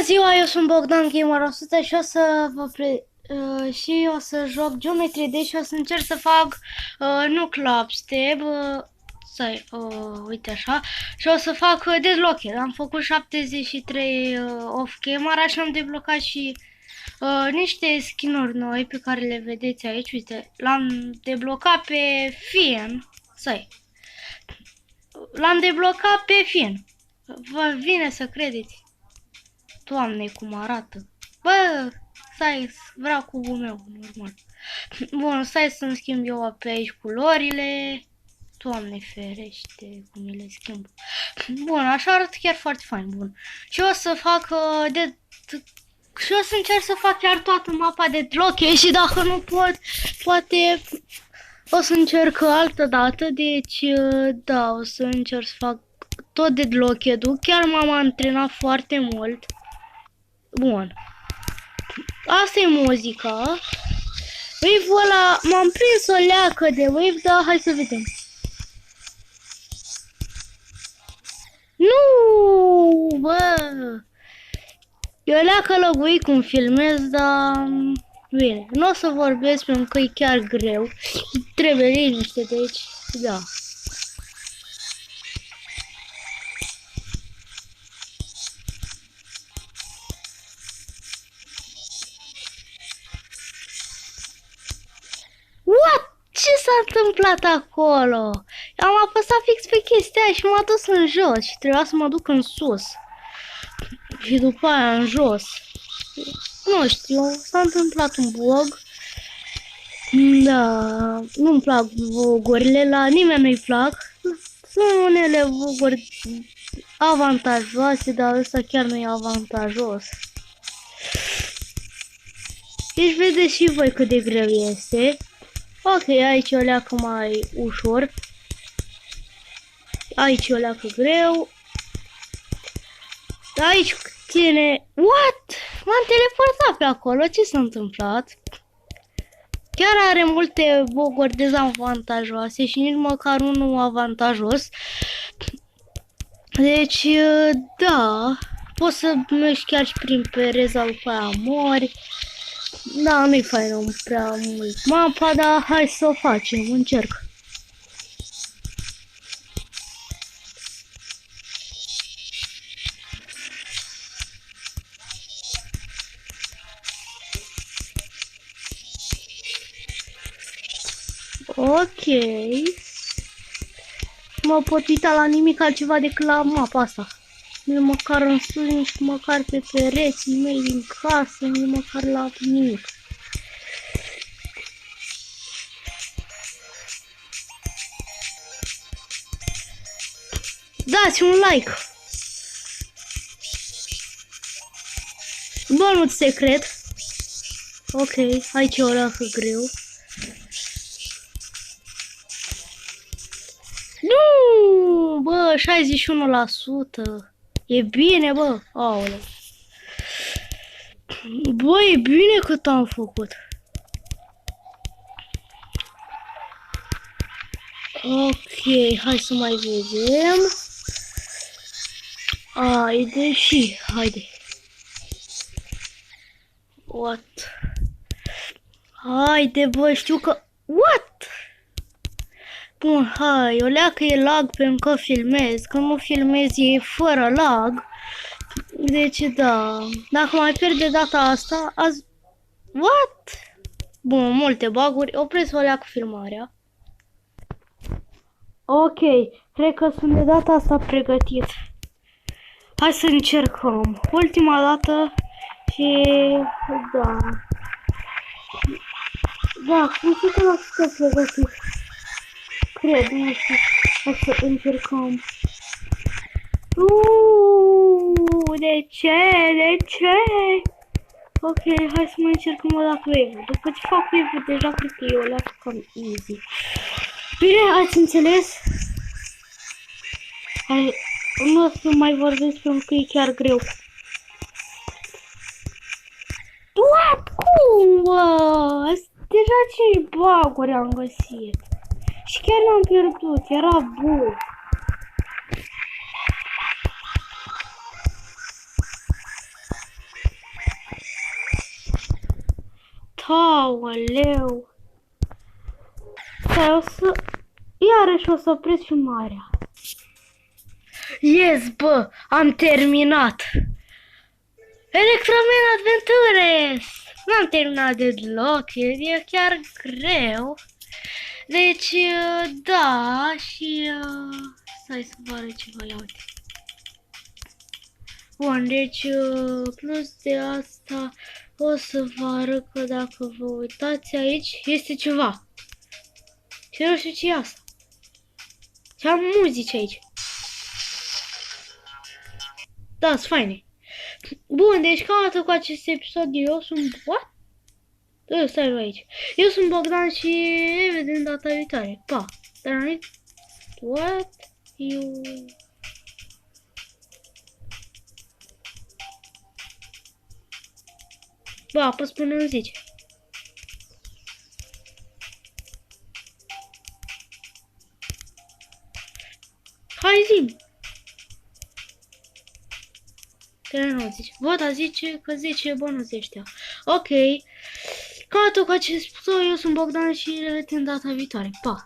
ziua, eu sunt Bogdan Gamer 100 și o să și o să joc Geometry Dash și o să încerc să fac nu club step, uite așa, și o să fac dezlocked. Am făcut 73 off camera și am deblocat și niște skin-uri noi pe care le vedeți aici. Uite, l-am deblocat pe Fien. L-am deblocat pe Fien. Vă vine să credeți. Doamne, cum arată. Bă, stai, vreau cubul meu, normal. Bun, stai să-mi schimb eu pe aici culorile. Doamne ferește cum mi le schimb. Bun, așa arată chiar foarte fain, bun. Și o să fac și o să încerc să fac chiar toată mapa de bloche și dacă nu pot, poate o să încerc altă dată. Deci, da, o să încerc să fac tot de bloche-ul. Chiar m-am antrenat foarte mult. Bun. Asta e muzica. Wave-ul ăla, m-am prins o leacă de wave, dar hai să vedem. Nu, bă! E o leacă lăgui cum filmez, dar bine, nu o să vorbesc pentru că e chiar greu. Trebuie liniște, deci, da. What? Ce s-a întâmplat acolo? Am apăsat fix pe chestia aia și m-a dus în jos și trebuia să mă duc în sus. Și după aia în jos. Nu știu, s-a întâmplat un bug. Da, nu-mi plac bugurile, la nimeni nu-i plac. Sunt unele buguri avantajoase, dar ăsta chiar nu e avantajos. Deci vedeți și voi cât de greu este. Ok, aici o leacă mai ușor. Aici o leacă greu. Aici ține... What? M-am teleportat pe acolo. Ce s-a întâmplat? Chiar are multe buguri dezavantajoase și nici măcar unul avantajos. Deci, da. Poți să mergi chiar și prin pereza, după aia mori. Da, nu-i faină prea mult mapa, dar hai să o facem, încerc. Ok. Mă pot uita la nimic altceva decât la mapa asta. Nici măcar în sus, nici măcar pe pereții mei din casă, nici măcar la nimic. Dați un like! Bănuț secret. Ok, aici e o leacă greu. Nu, bă, 61%. E bine, bă. Aoleu. Bă, e bine cât am făcut. Ok, hai să mai vedem. Haide și, haide. What? Haide, bă, știu că... What? Bun, hai, o leacă e lag pentru că filmez. Când nu filmez e fără lag. Deci, da. Dacă mai pierd de data asta, azi... What? Bun, multe bug-uri. Opresc o leacă filmarea. Ok, cred că sunt de data asta pregătit. Hai să încercăm. Ultima dată și... Da. Da, cum să că să pregătit. Cred, nu știu. Hai să încercăm. De ce? De ce? Ok, hai să mai încercăm o dată wave-ul. După ce fac wave-ul, deja cred că e o leacă cam easy. Bine, ați înțeles? Hai, nu o să mai vorbesc pentru că e chiar greu. What? Cum, bă? Deja ce bug-uri am găsit. Și chiar l-am pierdut, era bug. Aoleu. Stai, o să... Iarăși o să opresc filmarea. Yes, bă, am terminat. Electroman Adventures! N-am terminat de deloc, e chiar greu. Deci, da, și... Stai să vă arăt ceva, ia uite. Bun, deci, plus de asta, o să vă arăt că dacă vă uitați aici, este ceva. Și nu știu ce e asta. Și am muzici aici. Da, sunt faine. Bun, deci cam atât cu acest episod. Eu sunt... What? Stai aici. Eu sunt Bogdan și ne vedem data viitoare. Pa! Dar what? You... Bă, apăs până în 10. Hai zi-mi! Că nu zice. Bă, dar zice că 10 bonus ăștia. Ok. Cam atât cu acest episod. Eu sunt Bogdan și ne vedem data viitoare. Pa!